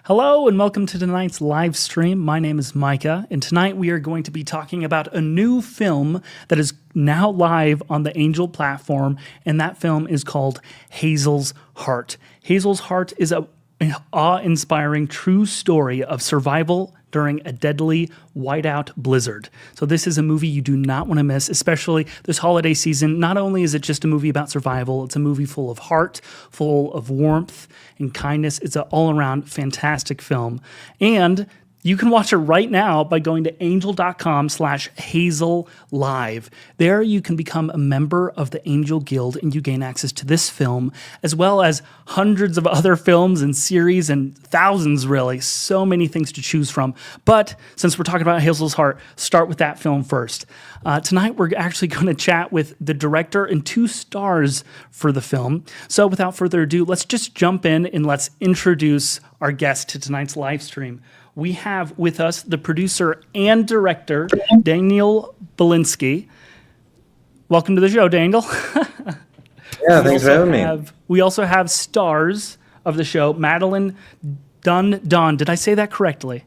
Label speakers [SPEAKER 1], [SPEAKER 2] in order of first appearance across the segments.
[SPEAKER 1] Hello and welcome to tonight's live stream. My name is Micah, and tonight we are going to be talking about a new film that is now live on the Angel platform, and that film is called Hazel's Heart. Hazel's Heart is an awe-inspiring true story of survival during a deadly whiteout blizzard. So this is a movie you do not want to miss, especially this holiday season. Not only is it just a movie about survival, it's a movie full of heart, full of warmth and kindness. It's an all-around fantastic film. And you can watch it right now by going to angel.com/Hazel Live. There you can become a member of the Angel Guild and you gain access to this film, as well as hundreds of other films and series and thousands, really. So many things to choose from. But since we're talking about Hazel's Heart, start with that film first. Tonight we're actually going to chat with the director and 2 stars for the film. So without further ado, let's just jump in and let's introduce our guest to tonight's live stream. We have with us the producer and director, Daniel Belinsky. Welcome to the show, Daniel.
[SPEAKER 2] Yeah, thanks for having me.
[SPEAKER 1] We also have stars of the show, Madelyn, Dundon. Did I say that correctly?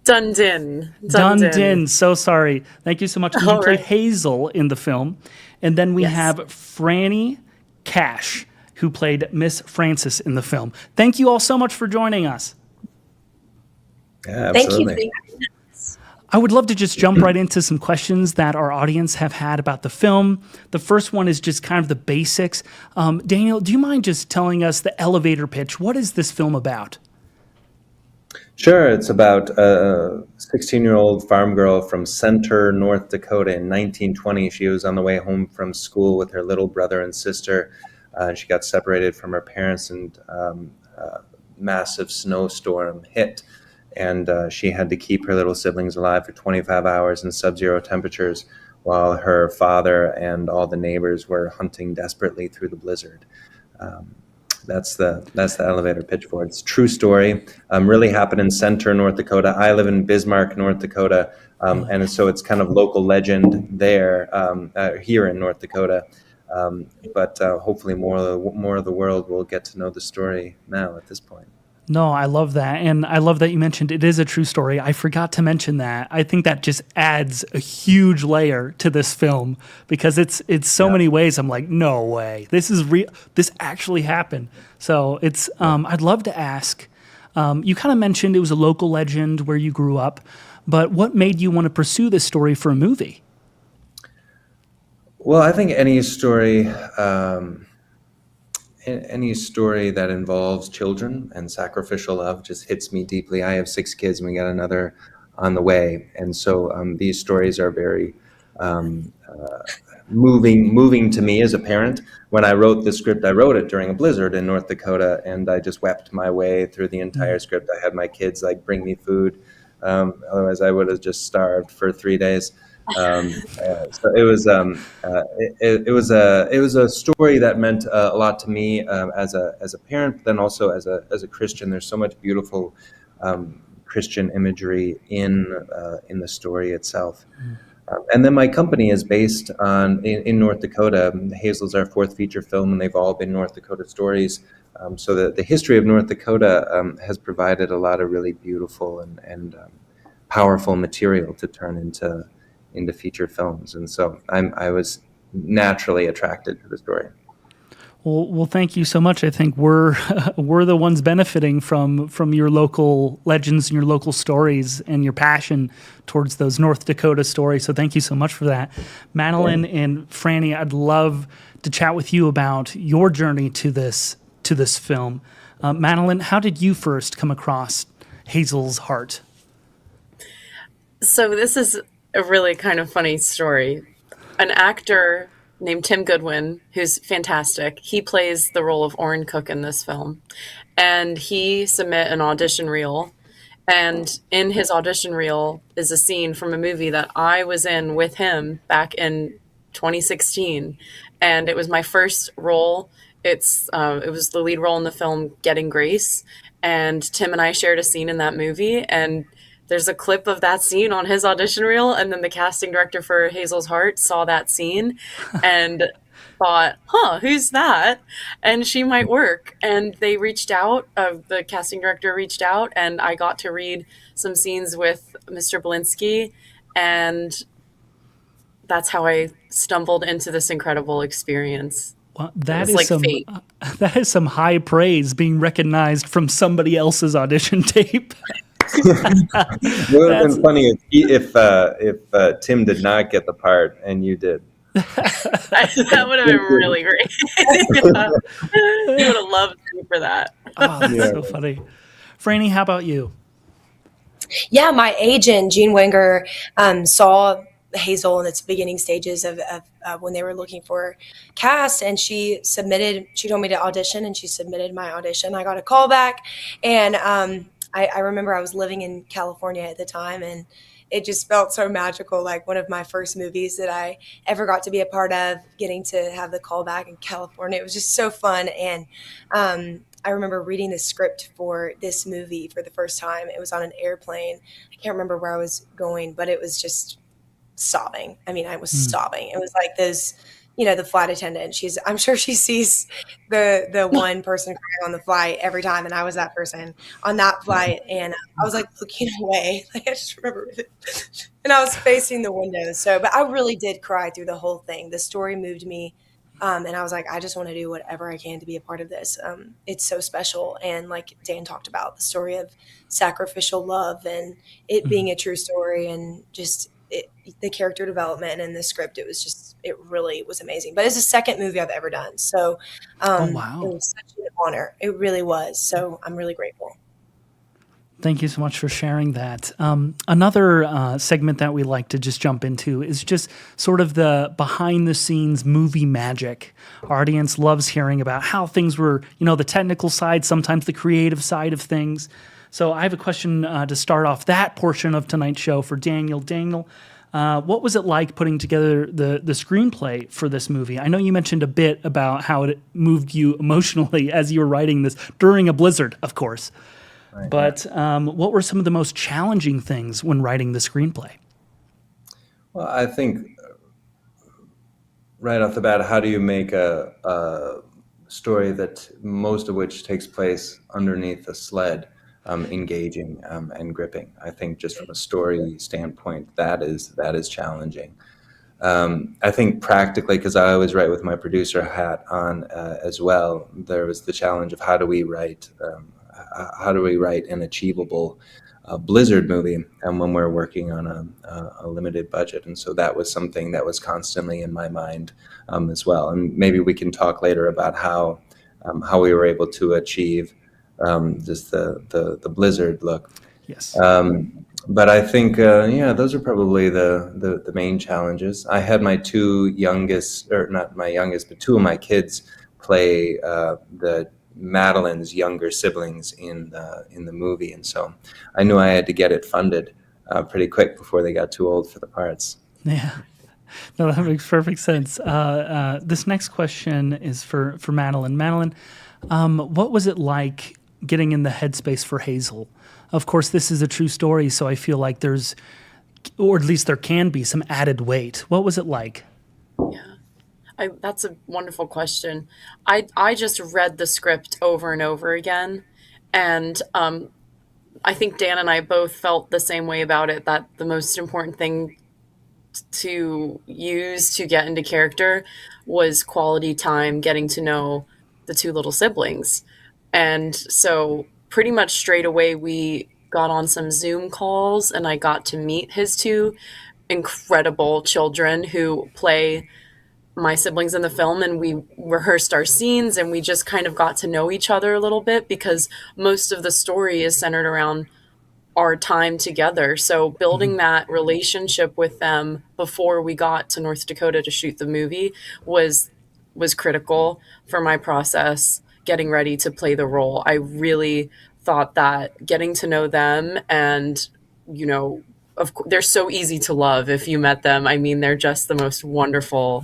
[SPEAKER 3] Dundon.
[SPEAKER 1] So sorry. Thank you so much. You played Hazel in the film. And then we have Franni Cash, who played Miss Francis in the film. Thank you all so much for joining us.
[SPEAKER 2] Yeah, absolutely.
[SPEAKER 3] Thank you.
[SPEAKER 1] I would love to just jump right into some questions that our audience have had about the film. The first one is just kind of the basics. Daniel, do you mind just telling us the elevator pitch? What is this film about?
[SPEAKER 2] Sure. It's about a 16-year-old farm girl from Center, North Dakota in 1920. She was on the way home from school with her little brother and sister. She got separated from her parents and a massive snowstorm hit. And she had to keep her little siblings alive for 25 hours in sub-zero temperatures while her father and all the neighbors were hunting desperately through the blizzard. That's the elevator pitch for it. It's a true story. Really happened in Center, North Dakota. I live in Bismarck, North Dakota, and so it's kind of local legend there here in North Dakota. But hopefully more of the world will get to know the story now at this point.
[SPEAKER 1] No, I love that. And I love that you mentioned it is a true story. I forgot to mention that. I think that just adds a huge layer to this film because it's so many ways I'm like, no way. This is real. This actually happened. So it's I'd love to ask, you kind of mentioned it was a local legend where you grew up, but what made you want to pursue this story for a movie?
[SPEAKER 2] Well, I think any story that involves children and sacrificial love just hits me deeply. I have 6 kids and we got another on the way. And so these stories are very moving to me as a parent. When I wrote the script, I wrote it during a blizzard in North Dakota, and I just wept my way through the entire script. I had my kids bring me food. Otherwise I would have just starved for 3 days. So it was a story that meant a lot to me as a parent, but then also as a Christian. There's so much beautiful Christian imagery in the story itself. And then my company is based in North Dakota. Hazel's our 4th feature film, and they've all been North Dakota stories. So the history of North Dakota has provided a lot of really beautiful and powerful material to turn into feature films, and so I was naturally attracted to the story.
[SPEAKER 1] Well, thank you so much. I think we're the ones benefiting from your local legends and your local stories and your passion towards those North Dakota stories. So thank you so much for that, Madelyn and Franni. I'd love to chat with you about your journey to this film. Madelyn, how did you first come across Hazel's Heart?
[SPEAKER 3] So this is a really kind of funny story. An actor named Tim Goodwin, who's fantastic, he plays the role of Orrin Cook in this film. And he submit an audition reel. And in his audition reel is a scene from a movie that I was in with him back in 2016. And it was my first role. It was the lead role in the film Getting Grace. And Tim and I shared a scene in that movie. And there's a clip of that scene on his audition reel, and then the casting director for Hazel's Heart saw that scene, and thought, who's that? And she might work. And they reached out, the casting director reached out, and I got to read some scenes with Mr. Blinsky. And that's how I stumbled into this incredible experience.
[SPEAKER 1] Well,
[SPEAKER 3] It's like fate.
[SPEAKER 1] that is some high praise, being recognized from somebody else's audition tape.
[SPEAKER 2] It would have been funny if Tim did not get the part and you did.
[SPEAKER 3] That would have been really great. Yeah. You would have loved me for that.
[SPEAKER 1] Oh, that's so funny. Franni, how about you?
[SPEAKER 4] Yeah, my agent, Gene Wenger, saw Hazel in its beginning stages of when they were looking for cast, and she told me to audition, and she submitted my audition. I got a call back, and I remember I was living in California at the time, and it just felt so magical, like one of my first movies that I ever got to be a part of, getting to have the call back in California. It was just so fun. And I remember reading the script for this movie for the first time. It was on an airplane. I can't remember where I was going, but it was just sobbing. I mean, I was sobbing. It was like those, the flight attendant. I'm sure she sees the one person crying on the flight every time, and I was that person on that flight, and I was like looking away. Like, I just remember it. And I was facing the window. But I really did cry through the whole thing. The story moved me, and I was like, I just want to do whatever I can to be a part of this. It's so special, and like Dan talked about, the story of sacrificial love and it being a true story, and just the character development and the script, it really was amazing. But it's the second movie I've ever done, so
[SPEAKER 1] wow.
[SPEAKER 4] It was such an honor. It really was. So I'm really grateful.
[SPEAKER 1] Thank you so much for sharing that. Another segment that we like to just jump into is just sort of the behind the scenes movie magic. Our audience loves hearing about how things were, the technical side, sometimes the creative side of things. So I have a question to start off that portion of tonight's show for Daniel. Daniel, what was it like putting together the screenplay for this movie? I know you mentioned a bit about how it moved you emotionally as you were writing this during a blizzard, of course. Right. But what were some of the most challenging things when writing the screenplay?
[SPEAKER 2] Well, I think right off the bat, how do you make a story that most of which takes place underneath a sled? Engaging and gripping. I think just from a story standpoint, that is challenging. I think practically, because I always write with my producer hat on as well, there was the challenge of how do we write an achievable blizzard movie, and when we're working on a limited budget. And so that was something that was constantly in my mind as well. And maybe we can talk later about how we were able to achieve just the blizzard look.
[SPEAKER 1] Yes.
[SPEAKER 2] But I think those are probably the main challenges. I had my two youngest, or not my youngest, but two of my kids play the Madelyn's younger siblings in the movie, and so I knew I had to get it funded pretty quick before they got too old for the parts.
[SPEAKER 1] Yeah. No, that makes perfect sense. This next question is for Madelyn. Madelyn, what was it like getting in the headspace for Hazel? Of course, this is a true story, so I feel like there's, or at least there can be, some added weight. What was it like?
[SPEAKER 3] Yeah, that's a wonderful question. I just read the script over and over again, and I think Dan and I both felt the same way about it, that the most important thing to use to get into character was quality time, getting to know the two little siblings. And so pretty much straight away we got on some Zoom calls, and I got to meet his two incredible children who play my siblings in the film, and we rehearsed our scenes, and we just kind of got to know each other a little bit, because most of the story is centered around our time together. So building that relationship with them before we got to North Dakota to shoot the movie was critical for my process getting ready to play the role. I really thought that getting to know them, and of course, they're so easy to love if you met them. I mean, they're just the most wonderful,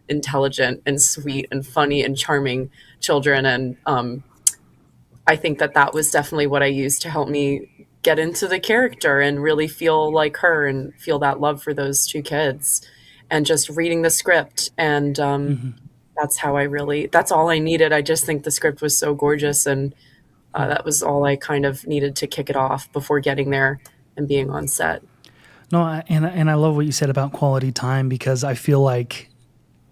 [SPEAKER 3] intelligent and sweet and funny and charming children. And I think that was definitely what I used to help me get into the character and really feel like her and feel that love for those two kids. And just reading the script and that's how that's all I needed. I just think the script was so gorgeous, and that was all I kind of needed to kick it off before getting there and being on set.
[SPEAKER 1] No, and I love what you said about quality time, because I feel like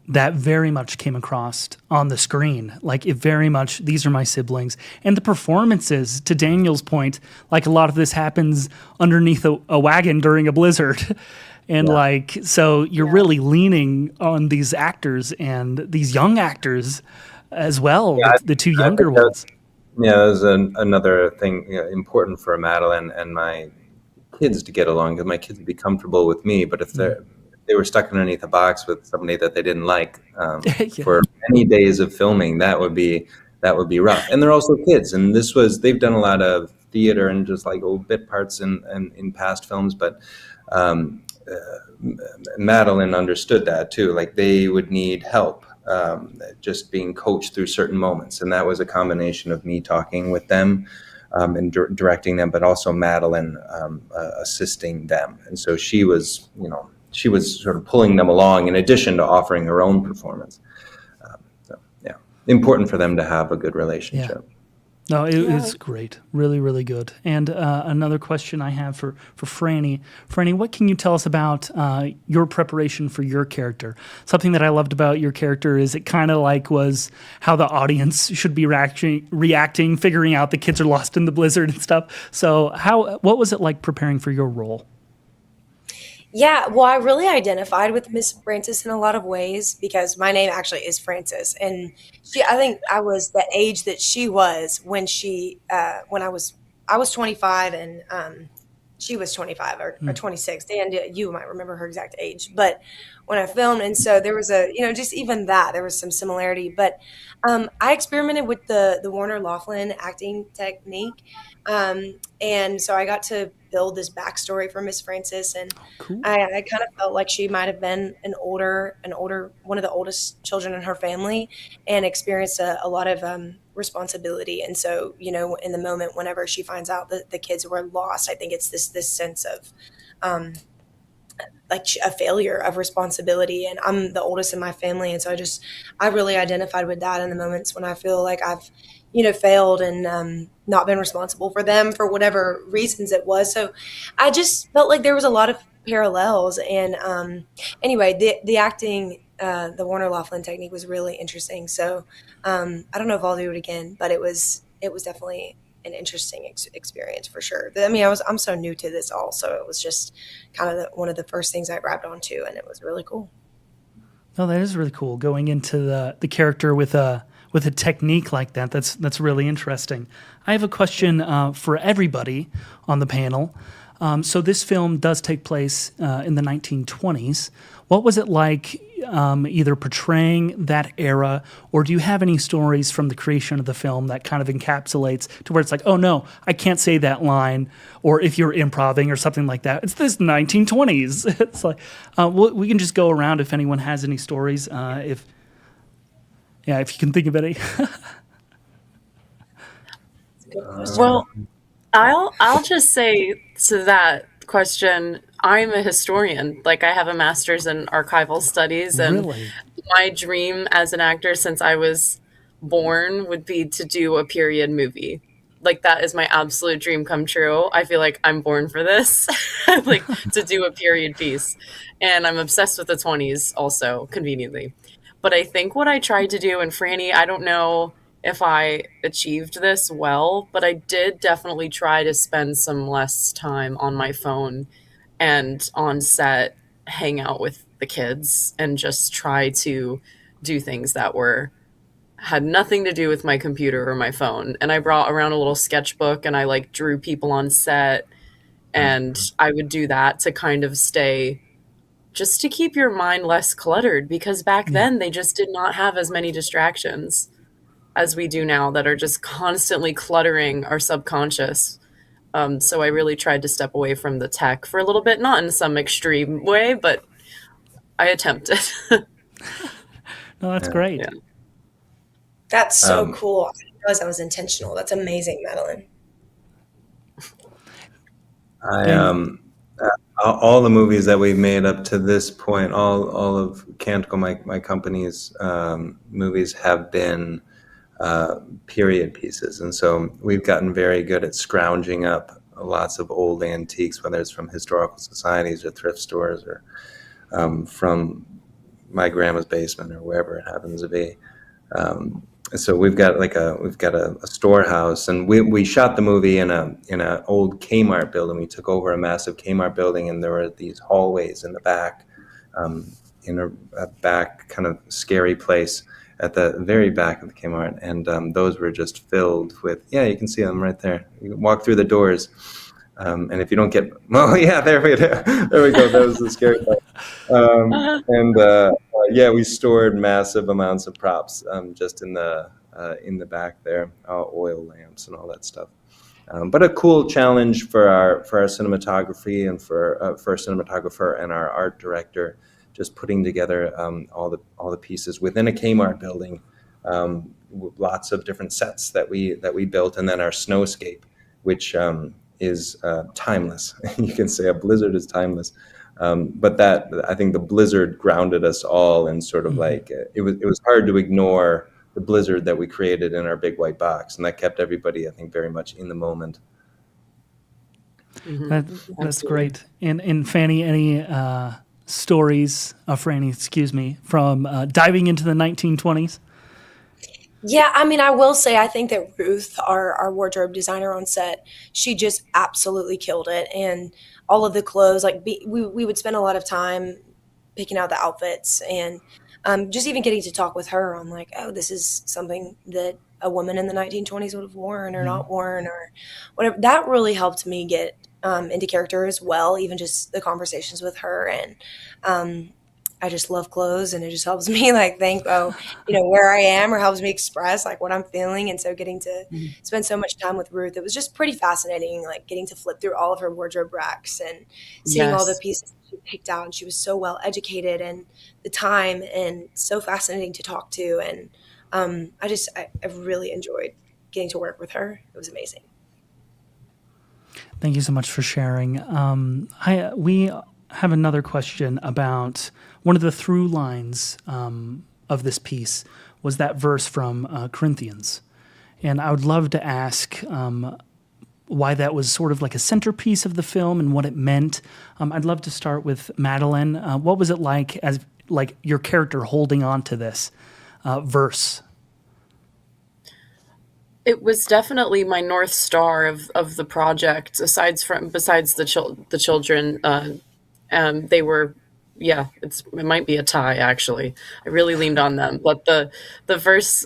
[SPEAKER 1] that very much came across on the screen. Like, it very much, these are my siblings. And the performances, to Daniel's point, like, a lot of this happens underneath a wagon during a blizzard. And like, so you're really leaning on these actors, and these young actors as well, the two younger ones.
[SPEAKER 2] Yeah, that was another thing important for Madelyn and my kids to get along, because my kids would be comfortable with me, but if they were stuck underneath a box with somebody that they didn't like for many days of filming, that would be rough. And they're also kids, and they've done a lot of theater and just like old bit parts in past films, but Madelyn understood that too. Like, they would need help, just being coached through certain moments, and that was a combination of me talking with them and directing them, but also Madelyn assisting them. And so she was sort of pulling them along in addition to offering her own performance. So yeah, important for them to have a good relationship.
[SPEAKER 1] Yeah. No, it's great. Really, really good. And another question I have for Franni. Franni, what can you tell us about your preparation for your character? Something that I loved about your character is it kind of like was how the audience should be reacting, figuring out the kids are lost in the blizzard and stuff. So what was it like preparing for your role?
[SPEAKER 4] Yeah, well, I really identified with Miss Francis in a lot of ways because my name actually is Francis, and I think I was the age that she was when I was 25 and she was 25 or 26. Dan, you might remember her exact age, but when I filmed, and so there was just even that there was some similarity, but I experimented with the Warner Laughlin acting technique, and so I got to build this backstory for Miss Francis, and
[SPEAKER 1] Cool.
[SPEAKER 4] I kind of felt like she might have been one of the oldest children in her family, and experienced a lot of responsibility. And so, in the moment, whenever she finds out that the kids were lost, I think it's this sense of like a failure of responsibility. And I'm the oldest in my family, and so I really identified with that in the moments when I feel like I've failed and not been responsible for them for whatever reasons it was. So I just felt like there was a lot of parallels. And anyway, the acting, the Warner Laughlin technique was really interesting. So I don't know if I'll do it again, but it was definitely an interesting experience for sure. I mean, I'm so new to this all, so it was just kind of one of the first things I grabbed onto, and it was really cool.
[SPEAKER 1] No, that is really cool. Going into the character with a technique like that, that's really interesting. I have a question for everybody on the panel. So this film does take place in the 1920s. What was it like either portraying that era, or do you have any stories from the creation of the film that kind of encapsulates to where it's like, oh no, I can't say that line, or if you're improvising or something like that, it's this 1920s. It's like, we can just go around if anyone has any stories, if you can think of any.
[SPEAKER 3] Well, I'll just say to that question, I'm a historian. Like, I have a master's in archival studies, and
[SPEAKER 1] Really?
[SPEAKER 3] my dream as an actor since I was born would be to do a period movie. Like, that is my absolute dream come true. I feel like I'm born for this, like, to do a period piece. And I'm obsessed with the 20s also, conveniently. But I think what I tried to do, and Franni, I don't know if I achieved this well, but I did definitely try to spend some less time on my phone and on set, hang out with the kids, and just try to do things that had nothing to do with my computer or my phone. And I brought around a little sketchbook, and I drew people on set, and I would do that to kind of just to keep your mind less cluttered, because back then they just did not have as many distractions as we do now that are just constantly cluttering our subconscious. So I really tried to step away from the tech for a little bit, not in some extreme way, but I attempted.
[SPEAKER 1] No, that's great.
[SPEAKER 3] Yeah.
[SPEAKER 4] That's so cool. I didn't realize that was intentional. That's amazing, Madelyn.
[SPEAKER 2] All the movies that we've made up to this point, all of Canticle, my company's movies have been period pieces, and so we've gotten very good at scrounging up lots of old antiques, whether it's from historical societies or thrift stores or from my grandma's basement or wherever it happens to be. So we've got a storehouse, and we shot the movie in a old Kmart building. We took over a massive Kmart building, and there were these hallways in the back, in a back kind of scary place at the very back of the Kmart, and those were just filled with, you can see them right there. You walk through the doors, and if you don't get, there we go. That was the scary part. We stored massive amounts of props just in the back there, oil lamps and all that stuff. But a cool challenge for our cinematography and for a cinematographer and our art director, just putting together all the pieces within a Kmart building, lots of different sets that we built, and then our snowscape, which is timeless. You can say a blizzard is timeless. But that, I think the blizzard grounded us all, and sort of like it was hard to ignore the blizzard that we created in our big white box, and that kept everybody, I think, very much in the moment.
[SPEAKER 1] That's great. And Franni, any stories, Franni, excuse me, from diving into the 1920s?
[SPEAKER 4] Yeah, I mean, I will say, I think that Ruth, our wardrobe designer on set, she just absolutely killed it. And all of the clothes, like we would spend a lot of time picking out the outfits, and just even getting to talk with her on like, oh, this is something that a woman in the 1920s would have worn or not worn or whatever. That really helped me get into character as well, even just the conversations with her. And I just love clothes, and it just helps me like think, where I am, or helps me express like what I'm feeling. And so getting to spend so much time with Ruth, it was just pretty fascinating, like getting to flip through all of her wardrobe racks and seeing all the pieces she picked out. And she was so well educated, and the time, and so fascinating to talk to. And I really enjoyed getting to work with her. It was amazing.
[SPEAKER 1] Thank you so much for sharing. We have another question about one of the through lines of this piece was that verse from Corinthians. And I would love to ask why that was sort of like a centerpiece of the film and what it meant. I'd love to start with Madelyn. What was it like as like your character holding on to this verse?
[SPEAKER 3] It was definitely my North Star of the project. Besides the children, they were, it might be a tie actually. I really leaned on them, but the verse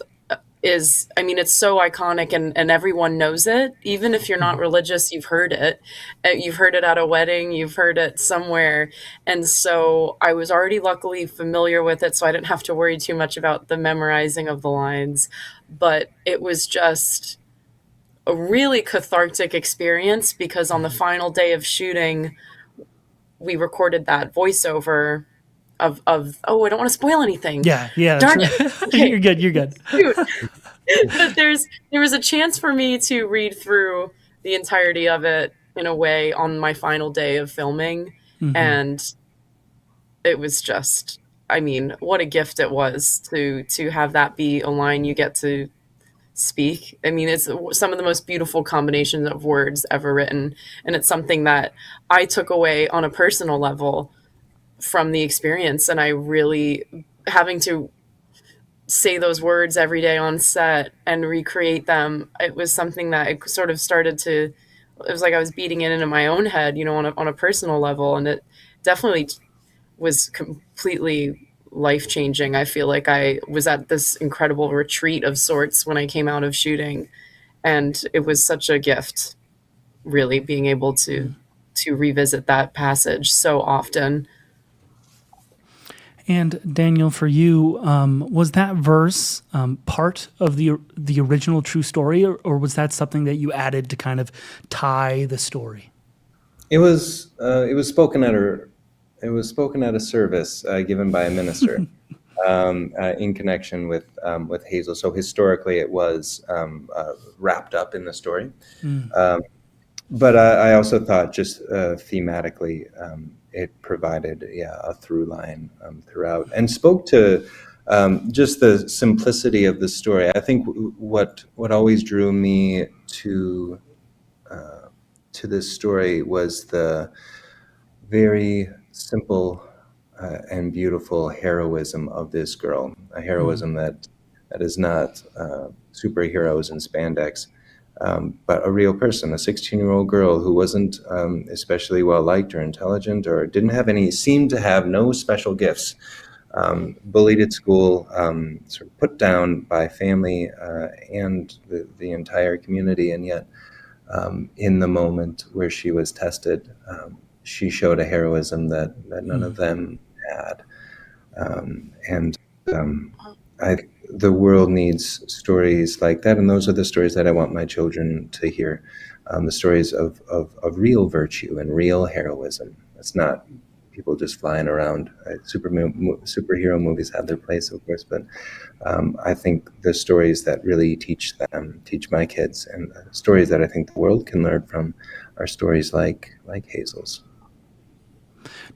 [SPEAKER 3] is, I mean, it's so iconic, and everyone knows it. Even if you're not religious, you've heard it. You've heard it at a wedding, you've heard it somewhere. And so I was already luckily familiar with it, so I didn't have to worry too much about the memorizing of the lines. But it was just a really cathartic experience, because on the final day of shooting, we recorded that voiceover of I don't want to spoil anything.
[SPEAKER 1] Yeah.
[SPEAKER 3] Darn it. Okay.
[SPEAKER 1] You're good.
[SPEAKER 3] But there was a chance for me to read through the entirety of it in a way on my final day of filming. And it was just, I mean, what a gift it was to have that be a line you get to speak. I mean, it's some of the most beautiful combinations of words ever written. And it's something that I took away on a personal level from the experience. And I really, having to say those words every day on set and recreate them, it was something that it sort of started to, it was like I was beating it into my own head, on a personal level. And it definitely was completely life-changing. I feel like I was at this incredible retreat of sorts when I came out of shooting, and it was such a gift, really, being able to revisit that passage so often.
[SPEAKER 1] And Daniel, for you, was that verse part of the original true story, or was that something that you added to kind of tie the story?
[SPEAKER 2] It was spoken at a service given by a minister in connection with Hazel. So historically, it was wrapped up in the story. But I also thought just thematically, it provided a through line throughout, and spoke to just the simplicity of the story. I think what always drew me to this story was the very simple and beautiful heroism of this girl, a heroism that is not superheroes and spandex, but a real person, a 16-year-old girl who wasn't especially well liked or intelligent, or seemed to have no special gifts, bullied at school, sort of put down by family and the entire community, and yet in the moment where she was tested, she showed a heroism that none of them had. The world needs stories like that, and those are the stories that I want my children to hear. The stories of real virtue and real heroism. It's not people just flying around. Superhero movies have their place, of course, but I think the stories that really teach my kids, and stories that I think the world can learn from, are stories like Hazel's.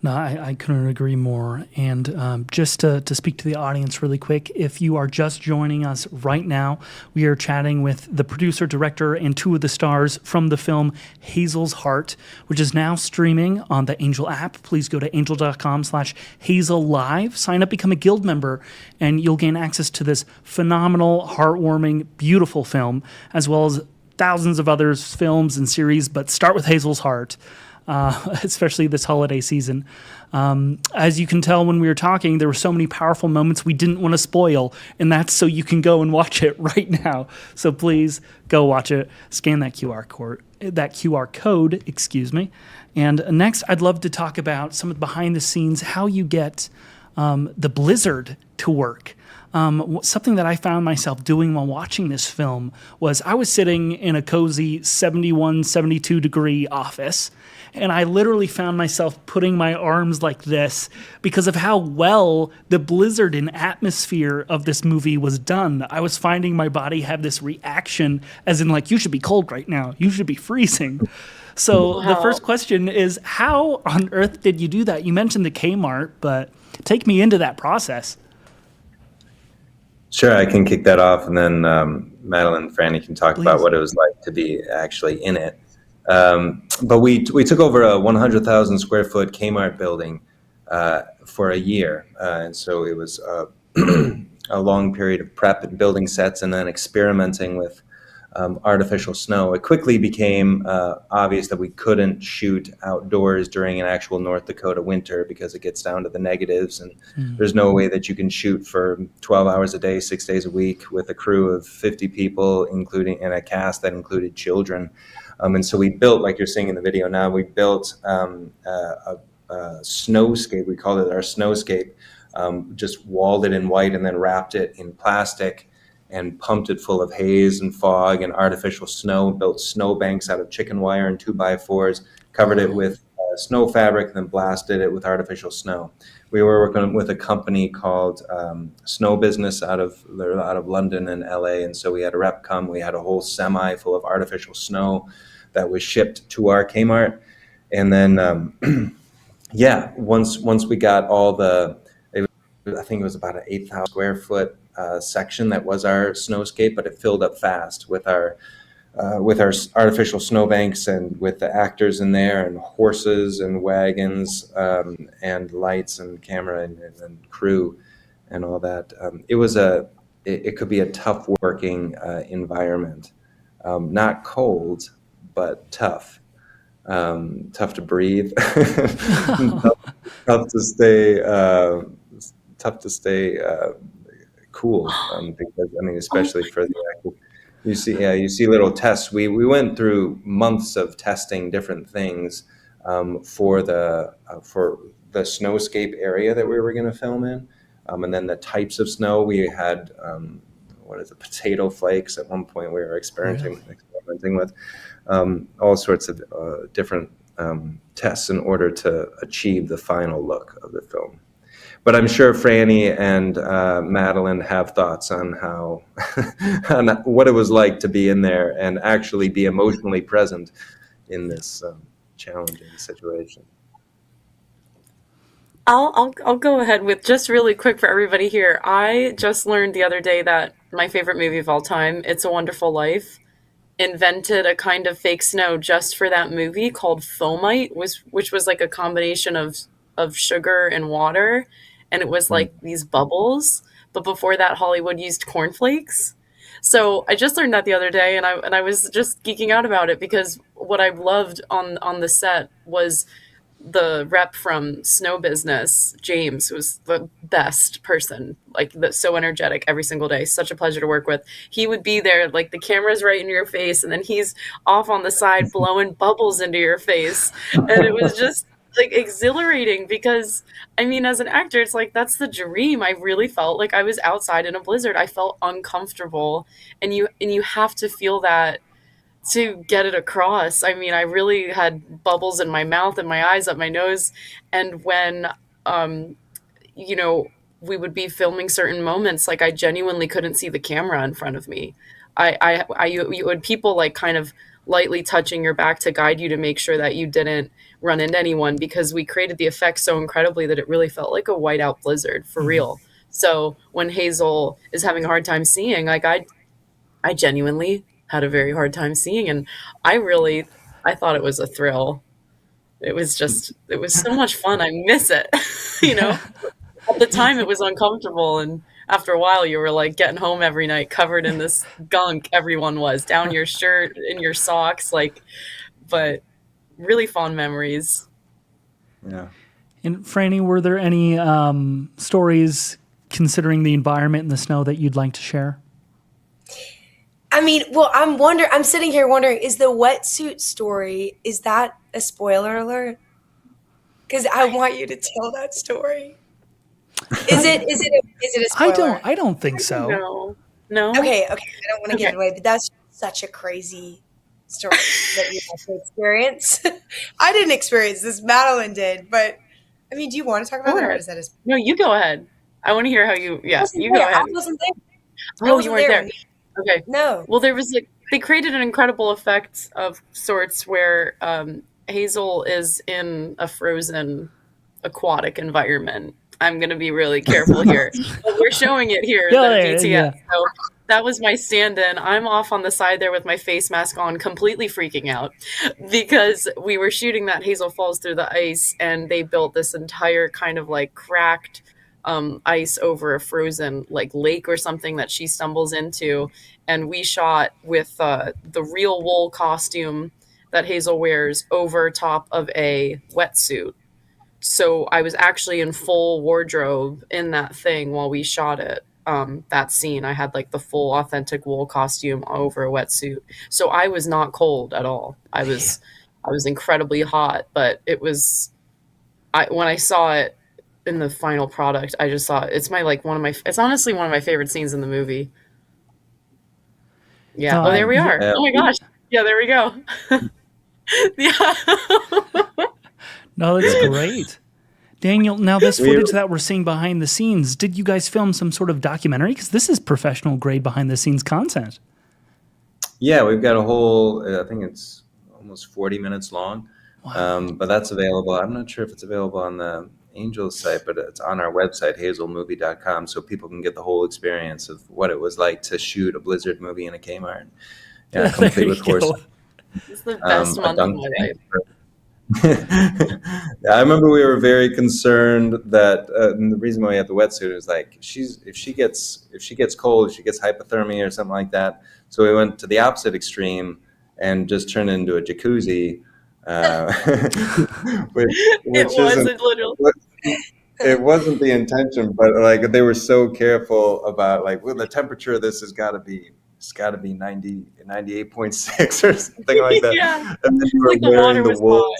[SPEAKER 1] No, I couldn't agree more. And just to speak to the audience really quick, if you are just joining us right now, we are chatting with the producer, director, and two of the stars from the film Hazel's Heart, which is now streaming on the Angel app. Please go to angel.com/Hazel Live, sign up, become a guild member, and you'll gain access to this phenomenal, heartwarming, beautiful film, as well as thousands of other films and series, but start with Hazel's Heart. Especially this holiday season. As you can tell when we were talking, there were so many powerful moments we didn't want to spoil, and that's so you can go and watch it right now. So please go watch it. Scan that QR code, excuse me. And next, I'd love to talk about some of the behind the scenes, how you get the blizzard to work. Something that I found myself doing while watching this film was I was sitting in a cozy 71, 72 degree office, and I literally found myself putting my arms like this because of how well the blizzard and atmosphere of this movie was done. I was finding my body have this reaction as in like, you should be cold right now. You should be freezing. So The first question is, how on earth did you do that? You mentioned the Kmart, but take me into that process.
[SPEAKER 2] Sure, I can kick that off, and then Madelyn and Franni can talk about what it was like to be actually in it. But we took over a 100,000 square foot Kmart building for a year, and so it was a long period of prep and building sets, and then experimenting with artificial snow. It quickly became obvious that we couldn't shoot outdoors during an actual North Dakota winter because it gets down to the negatives, and there's no way that you can shoot for 12 hours a day, 6 days a week with a crew of 50 people, and a cast that included children. And so we built, like you're seeing in the video now, we built a snowscape. We called it our snowscape. Just walled it in white and then wrapped it in plastic and pumped it full of haze and fog and artificial snow, built snow banks out of chicken wire and 2x4s, covered it with snow fabric, then blasted it with artificial snow. We were working with a company called Snow Business out of London and LA, and so we had a rep come. We had a whole semi full of artificial snow that was shipped to our Kmart, and then once we got all I think it was about an 8,000 square foot section that was our snowscape, but it filled up fast with our artificial snowbanks and with the actors in there and horses and wagons and lights and camera and crew and all that. It could be a tough working environment, not cold, but tough. Tough to breathe, tough to stay cool, because especially for the actor. You see little tests. We went through months of testing different things for the snowscape area that we were going to film in, and then the types of snow we had. Potato flakes at one point we were experimenting with all sorts of different tests in order to achieve the final look of the film. But I'm sure Franni and Madelyn have thoughts on on what it was like to be in there and actually be emotionally present in this challenging situation.
[SPEAKER 3] I'll go ahead with just really quick for everybody here. I just learned the other day that my favorite movie of all time, It's a Wonderful Life, invented a kind of fake snow just for that movie called foamite, which was like a combination of sugar and water, and it was like these bubbles. But before that, Hollywood used cornflakes. So I just learned that the other day, and I was just geeking out about it because what I loved on the set was the rep from Snow Business, James, who was the best person, like so energetic every single day. Such a pleasure to work with. He would be there, like the camera's right in your face, and then he's off on the side blowing bubbles into your face. And it was just like exhilarating because, I mean, as an actor, it's like, that's the dream. I really felt like I was outside in a blizzard. I felt uncomfortable. And you have to feel that to get it across. I mean, I really had bubbles in my mouth and my eyes, up my nose. And when, you know, we would be filming certain moments, like I genuinely couldn't see the camera in front of me. You had people like kind of lightly touching your back to guide you to make sure that you didn't run into anyone, because we created the effects so incredibly that it really felt like a whiteout blizzard for real. So when Hazel is having a hard time seeing, like I genuinely had a very hard time seeing, and I thought it was a thrill. It was so much fun. I miss it. You know, at the time it was uncomfortable, and after a while you were like getting home every night covered in this gunk. Everyone was down your shirt, in your socks, like, but really fond memories.
[SPEAKER 2] Yeah.
[SPEAKER 1] And Franni, were there any stories considering the environment and the snow that you'd like to share?
[SPEAKER 4] I mean, well, I'm sitting here wondering, is the wetsuit story, is that a spoiler alert? Because I want you to tell that story. Is it a spoiler?
[SPEAKER 1] I don't think so.
[SPEAKER 3] No.
[SPEAKER 4] Okay. I don't want to give it away, but that's such a crazy story that you have to experience. I didn't experience this. Madelyn did, but I mean, do you want to talk about that, or is that a spoiler?
[SPEAKER 3] No, you go ahead. I want to hear how you. Yeah, you go ahead.
[SPEAKER 4] I wasn't there.
[SPEAKER 3] Oh, you weren't there. Okay.
[SPEAKER 4] No.
[SPEAKER 3] Well, there was they created an incredible effect of sorts where Hazel is in a frozen aquatic environment. I'm going to be really careful here. But we're showing it here in the DTF. Yeah. So that was my stand-in. I'm off on the side there with my face mask on, completely freaking out because we were shooting that Hazel falls through the ice, and they built this entire kind of like cracked ice over a frozen like lake or something that she stumbles into. And we shot with the real wool costume that Hazel wears over top of a wetsuit. So I was actually in full wardrobe in that thing while we shot it. That scene, I had like the full authentic wool costume over a wetsuit. So I was not cold at all. I was incredibly hot, but it was, when I saw it in the final product, I just thought it's honestly one of my favorite scenes in the movie. Yeah. Oh, there we are. Yeah. Oh my gosh. Yeah, there we go. Yeah.
[SPEAKER 1] No, that's great. Daniel, now this footage that we're seeing behind the scenes, did you guys film some sort of documentary? Because this is professional grade behind the scenes content.
[SPEAKER 2] Yeah, we've got a whole, I think it's almost 40 minutes long. Wow. But that's available. I'm not sure if it's available on the Angels site, but it's on our website, hazelmovie.com, so people can get the whole experience of what it was like to shoot a Blizzard movie in a Kmart. Yeah, complete with horses.
[SPEAKER 3] It's the best month of my life.
[SPEAKER 2] Yeah, I remember we were very concerned that and the reason why we have the wetsuit is like if she gets cold, if she gets hypothermia or something like that. So we went to the opposite extreme and just turned it into a jacuzzi. It wasn't the intention, but like they were so careful about like, well, the temperature of this has got to be 98.6 or something like that.
[SPEAKER 3] Yeah.
[SPEAKER 2] And then you were
[SPEAKER 3] like the
[SPEAKER 2] wearing
[SPEAKER 3] water was hot.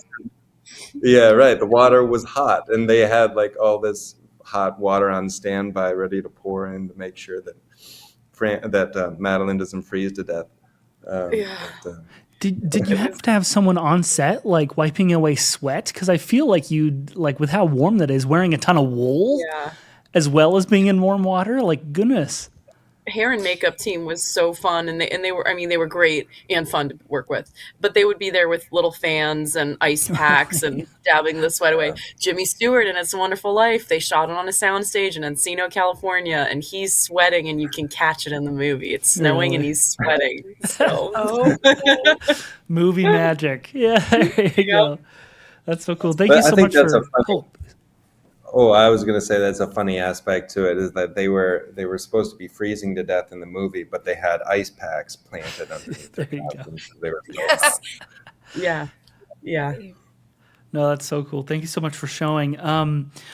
[SPEAKER 2] Yeah, right. The water was hot, and they had like all this hot water on standby, ready to pour in to make sure that Madelyn doesn't freeze to death.
[SPEAKER 3] Yeah.
[SPEAKER 1] Did you have to have someone on set like wiping away sweat? Because I feel like you'd like with how warm that is, wearing a ton of wool, as well as being in warm water. Like goodness.
[SPEAKER 3] hair and makeup team was so fun, and they were, I mean, they were great and fun to work with, but they would be there with little fans and ice packs and dabbing the sweat away. Jimmy Stewart in It's a Wonderful Life, they shot it on a soundstage in Encino, California, and he's sweating and you can catch it in the movie. It's snowing and he's sweating. So
[SPEAKER 1] movie magic. Yeah, there you go. That's so cool. Thank you so much
[SPEAKER 2] that's
[SPEAKER 1] for
[SPEAKER 2] a funny, I was going to say that's a funny aspect to it, is that they were supposed to be freezing to death in the movie, but they had ice packs planted underneath their costumes. They were
[SPEAKER 3] Yeah.
[SPEAKER 1] No, that's so cool. Thank you so much for showing.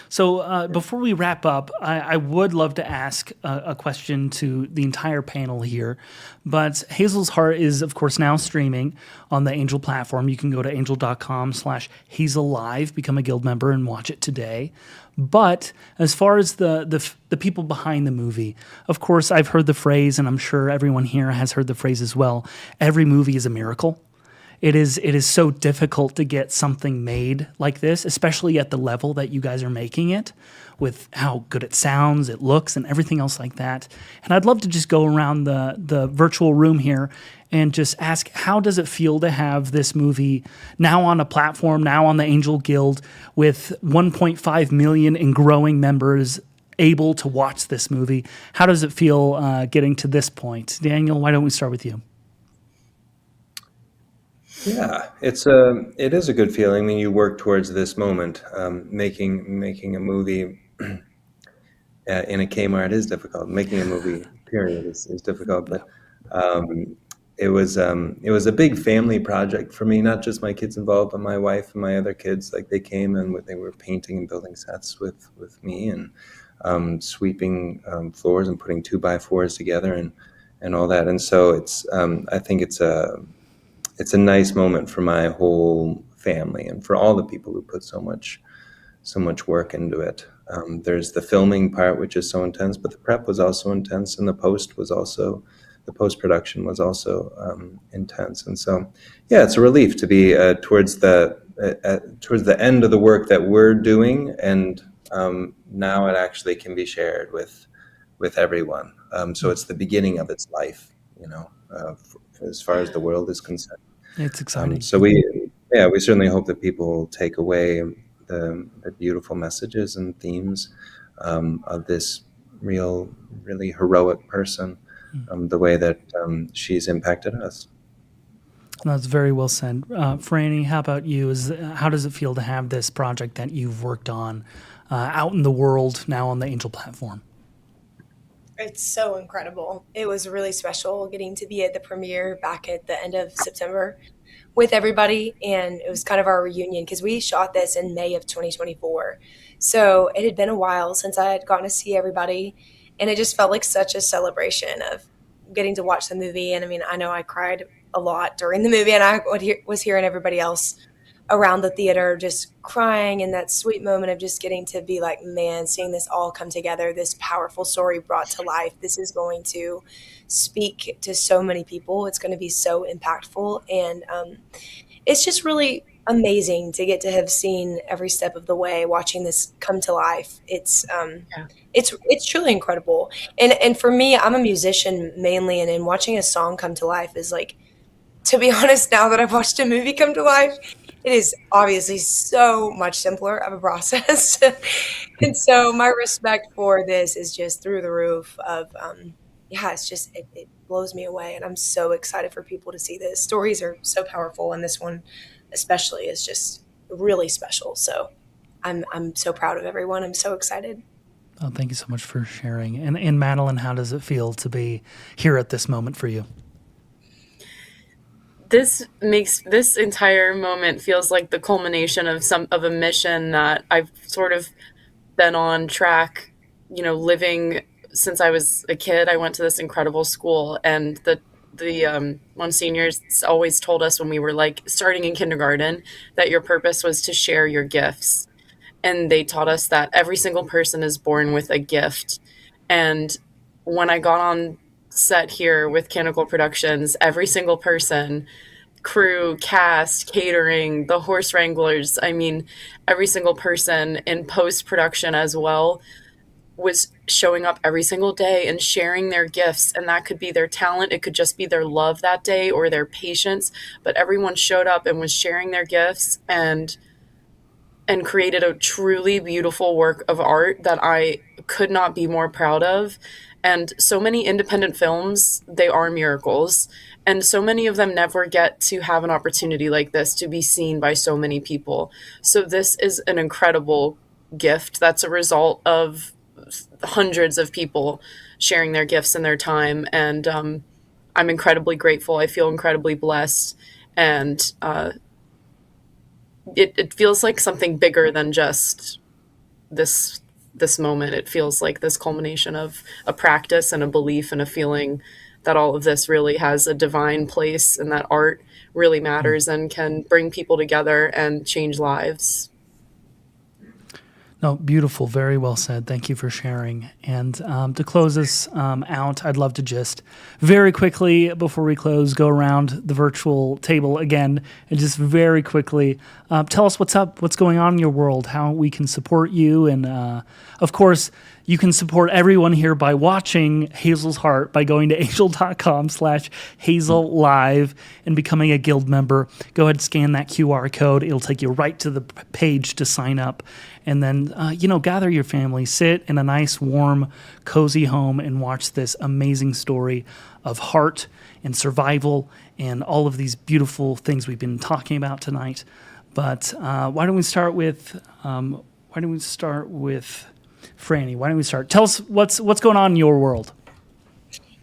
[SPEAKER 1] So before we wrap up, I would love to ask a question to the entire panel here. But Hazel's Heart is, of course, now streaming on the Angel platform. You can go to angel.com/HazelLive, become a guild member, and watch it today. But as far as the people behind the movie, of course, I've heard the phrase, and I'm sure everyone here has heard the phrase as well, every movie is a miracle. It is so difficult to get something made like this, especially at the level that you guys are making it, with how good it sounds, it looks, and everything else like that. And I'd love to just go around the virtual room here and just ask, how does it feel to have this movie now on a platform, now on the Angel Guild, with 1.5 million and growing members able to watch this movie? How does it feel getting to this point? Daniel, why don't we start with you?
[SPEAKER 2] Yeah, it is a good feeling. I mean, you work towards this moment. Making a movie in a Kmart is difficult. Making a movie, period, is difficult. But it was a big family project for me. Not just my kids involved, but my wife and my other kids. Like, they came and they were painting and building sets with me, and sweeping floors and putting 2x4s together and all that. And so it's I think it's a nice moment for my whole family and for all the people who put so much work into it. There's the filming part, which is so intense, but the prep was also intense, and the post-production was also intense. And so, yeah, it's a relief to be towards the end of the work that we're doing, and now it actually can be shared with everyone. So it's the beginning of its life, as far as the world is concerned.
[SPEAKER 1] It's exciting.
[SPEAKER 2] So we certainly hope that people will take away the beautiful messages and themes of this really heroic person, the way that she's impacted us.
[SPEAKER 1] That's very well said. Franni, how about you? How does it feel to have this project that you've worked on out in the world now on the Angel platform?
[SPEAKER 4] It's so incredible. It was really special getting to be at the premiere back at the end of September with everybody. And it was kind of our reunion because we shot this in May of 2024. So it had been a while since I had gotten to see everybody. And it just felt like such a celebration of getting to watch the movie. And I mean, I know I cried a lot during the movie, and I was hearing everybody else around the theater just crying, and that sweet moment of just getting to be like, man, seeing this all come together, this powerful story brought to life. This is going to speak to so many people. It's going to be so impactful. And it's just really amazing to get to have seen every step of the way, watching this come to life. It's truly incredible. And for me, I'm a musician mainly, and in watching a song come to life is like, to be honest, now that I've watched a movie come to life, it is obviously so much simpler of a process. And so my respect for this is just through the roof of, it's just, it blows me away. And I'm so excited for people to see this. Stories are so powerful, and this one especially is just really special. So I'm so proud of everyone. I'm so excited.
[SPEAKER 1] Oh, thank you so much for sharing. And Madelyn, how does it feel to be here at this moment for you?
[SPEAKER 3] This makes this entire moment feels like the culmination of a mission that I've sort of been on track, living since I was a kid. I went to this incredible school, and the Monsignors always told us when we were like starting in kindergarten that your purpose was to share your gifts. And they taught us that every single person is born with a gift. And when I got on set here with Canonical Productions, every single person, crew, cast, catering, the horse wranglers, I mean, every single person in post-production as well, was showing up every single day and sharing their gifts. And that could be their talent. It could just be their love that day or their patience. But everyone showed up and was sharing their gifts and created a truly beautiful work of art that I could not be more proud of. And so many independent films, they are miracles. And so many of them never get to have an opportunity like this to be seen by so many people. So this is an incredible gift that's a result of hundreds of people sharing their gifts and their time. And I'm incredibly grateful. I feel incredibly blessed. And it feels like something bigger than just this moment. It feels like this culmination of a practice and a belief and a feeling that all of this really has a divine place and that art really matters and can bring people together and change lives.
[SPEAKER 1] No, beautiful. Very well said. Thank you for sharing. And to close this out, I'd love to just very quickly, before we close, go around the virtual table again and just very quickly tell us what's up, what's going on in your world, how we can support you. And of course, you can support everyone here by watching Hazel's Heart by going to angel.com/Hazel Live and becoming a guild member. Go ahead and scan that QR code. It'll take you right to the page to sign up. And then, gather your family, sit in a nice, warm, cozy home and watch this amazing story of heart and survival and all of these beautiful things we've been talking about tonight. But why don't we start with Franni? Why don't we start? Tell us what's going on in your world.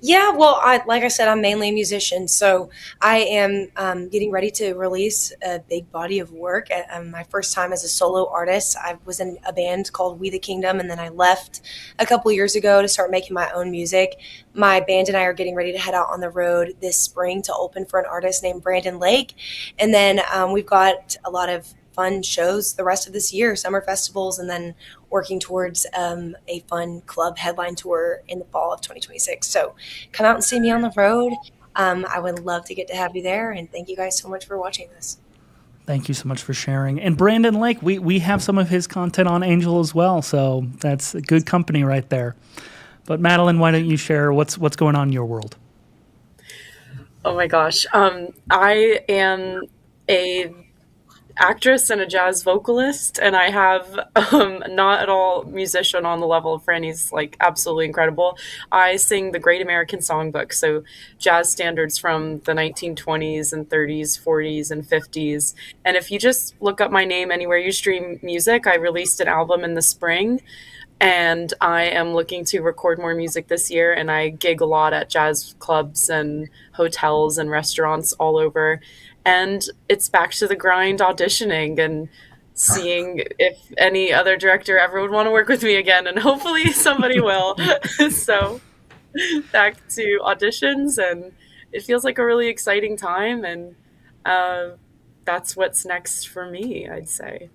[SPEAKER 4] Yeah, well, like I said, I'm mainly a musician, so I am getting ready to release a big body of work. My first time as a solo artist, I was in a band called We the Kingdom, and then I left a couple years ago to start making my own music. My band and I are getting ready to head out on the road this spring to open for an artist named Brandon Lake, and then we've got a lot of fun shows the rest of this year, summer festivals, and then working towards a fun club headline tour in the fall of 2026. So come out and see me on the road. I would love to get to have you there, and thank you guys so much for watching this.
[SPEAKER 1] Thank you so much for sharing. And Brandon Lake, we have some of his content on Angel as well, so that's a good company right there. But Madelyn, why don't you share what's going on in your world?
[SPEAKER 3] Oh my gosh. I am a actress and a jazz vocalist, and I have not at all musician on the level of Franni's, like absolutely incredible. I sing the Great American Songbook, so jazz standards from the 1920s and 30s, 40s, and 50s. And if you just look up my name anywhere you stream music, I released an album in the spring, and I am looking to record more music this year, and I gig a lot at jazz clubs and hotels and restaurants all over. And it's back to the grind, auditioning and seeing if any other director ever would want to work with me again. And hopefully somebody will. So back to auditions, and it feels like a really exciting time. And that's what's next for me, I'd say.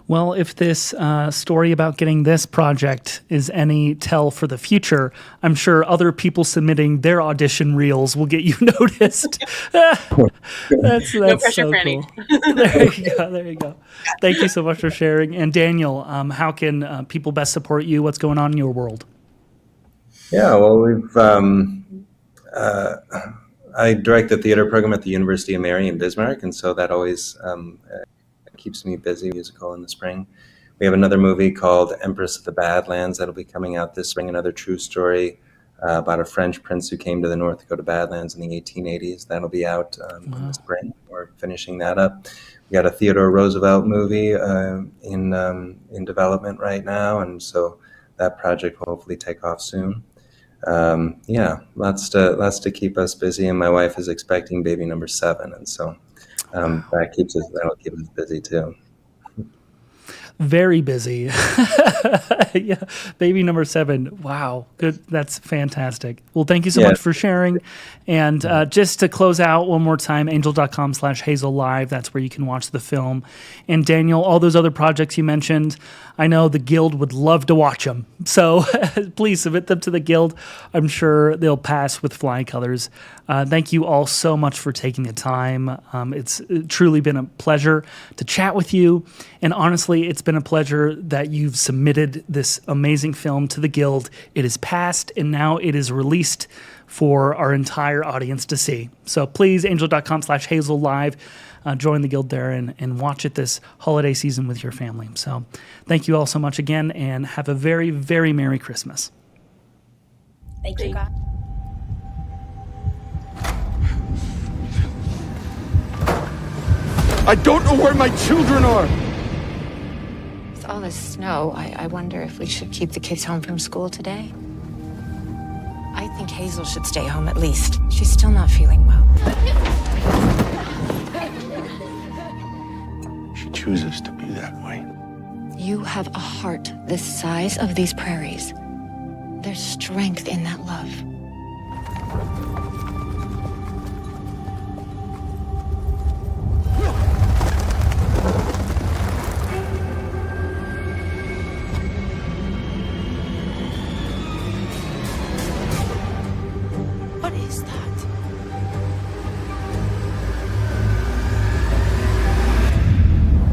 [SPEAKER 1] Well, if this story about getting this project is any tell for the future, I'm sure other people submitting their audition reels will get you noticed. That's
[SPEAKER 3] no pressure,
[SPEAKER 1] so
[SPEAKER 3] Franni.
[SPEAKER 1] Cool. There you go. Thank you so much for sharing. And Daniel, how can people best support you? What's going on in your world?
[SPEAKER 2] Yeah, well, we've I direct the theater program at the University of Mary in Bismarck, and so that always keeps me busy. Musical in the spring. We have another movie called Empress of the Badlands that'll be coming out this spring. Another true story about a French prince who came to the North Dakota Badlands in the 1880s. That'll be out in the spring. We're finishing that up. We got a Theodore Roosevelt movie in development right now, and so that project will hopefully take off soon. Lots to keep us busy, and my wife is expecting baby number 7, and so. That'll keep us busy too.
[SPEAKER 1] Very busy. Yeah, baby number 7. Wow, good. That's fantastic. Well, thank you so much for sharing. And just to close out one more time, angel.com/Hazel Live. That's where you can watch the film. And Daniel, all those other projects you mentioned, I know the Guild would love to watch them. So please submit them to the Guild. I'm sure they'll pass with flying colors. Thank you all so much for taking the time. It's truly been a pleasure to chat with you. And honestly, it's been a pleasure that you've submitted this amazing film to the Guild. It is passed, and now it is released for our entire audience to see. So please, angel.com/Hazel Live, join the Guild there and watch it this holiday season with your family. So thank you all so much again, and have a very, very Merry Christmas.
[SPEAKER 4] Thank you, God.
[SPEAKER 5] I don't know where my children are!
[SPEAKER 6] With all this snow, I wonder if we should keep the kids home from school today. I think Hazel should stay home at least. She's still not feeling well.
[SPEAKER 5] She chooses to be that way.
[SPEAKER 6] You have a heart the size of these prairies. There's strength in that love.
[SPEAKER 4] What is that?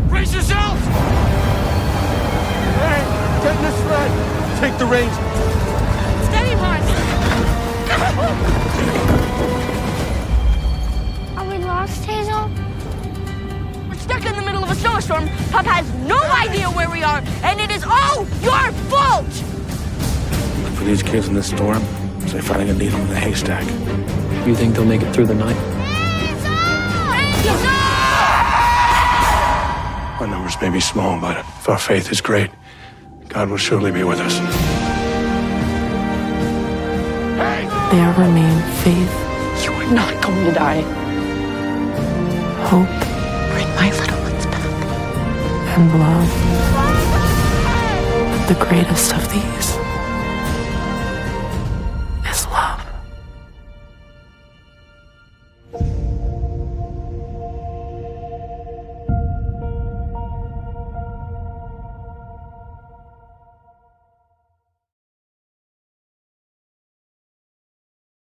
[SPEAKER 5] Brace yourselves! Hey, get in the sled! Take the reins!
[SPEAKER 6] Steady, Mark!
[SPEAKER 7] Are we lost, Hazel?
[SPEAKER 8] We're stuck in the middle of a snowstorm. Pop has no idea where we are, and it is all your fault!
[SPEAKER 5] Look for these kids in this storm. It's like finding a needle in a haystack.
[SPEAKER 9] You think they'll make it through the night?
[SPEAKER 5] Our numbers may be small, but if our faith is great, God will surely be with us.
[SPEAKER 10] There remain faith,
[SPEAKER 8] You are not going to die.
[SPEAKER 10] hope,
[SPEAKER 8] Bring my little ones back.
[SPEAKER 10] and love. But the greatest of these is love.